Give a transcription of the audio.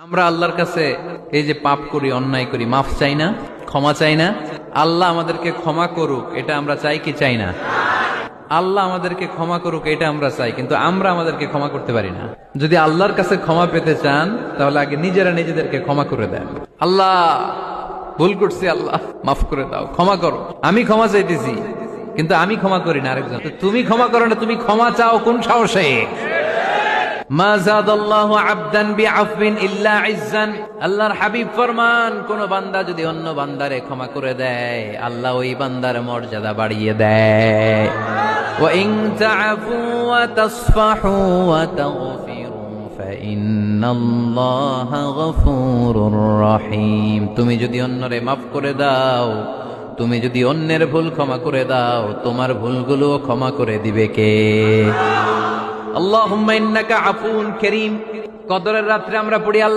আমরা আল্লাহর কাছে এই যে পাপ করি, অন্যায় করি, মাফ চাই না, ক্ষমা চাই না? আল্লাহ আমাদেরকে ক্ষমা করুক, এটা আমরা চাই কি চাই না? আল্লাহ আমাদেরকে ক্ষমা করুক, এটা আমরা চাই, কিন্তু আমরা আমাদেরকে ক্ষমা করতে পারি না। যদি আল্লাহর কাছে ক্ষমা পেতে চান, তাহলে আগে নিজেরা নিজেদেরকে ক্ষমা করে দেন। আল্লাহ, ভুল করছি, আল্লাহ মাফ করে দাও, ক্ষমা করো। আমি ক্ষমা চাইতেছি, কিন্তু আমি ক্ষমা করি না আরেকজন। তুমি ক্ষমা করো না, তুমি ক্ষমা চাও কোন সাহসে? মা যাদাল্লাহু আবদান বিআফবিন ইল্লা ইজ্জান। আল্লাহর হাবিব ফরমান, কোন বান্দা যদি অন্য বান্দারে ক্ষমা করে দেয়, আল্লাহ ওই বান্দার মর্যাদা বাড়িয়ে দেয়। ওয়া ইন তা'ফু ওয়া তাসফাহু ওয়া তাগফিরু ফাইন্নাল্লাহা গফুরুর রহিম। তুমি যদি অন্যরে মাফ করে দাও, তুমি যদি অন্যের ভুল ক্ষমা করে দাও, তোমার ভুলগুলো ক্ষমা করে দিবে কে? আল্লাহুম্মা ইন্নাকা আফুউন কারীম। কদরের রাত্রে আমরা পড়ি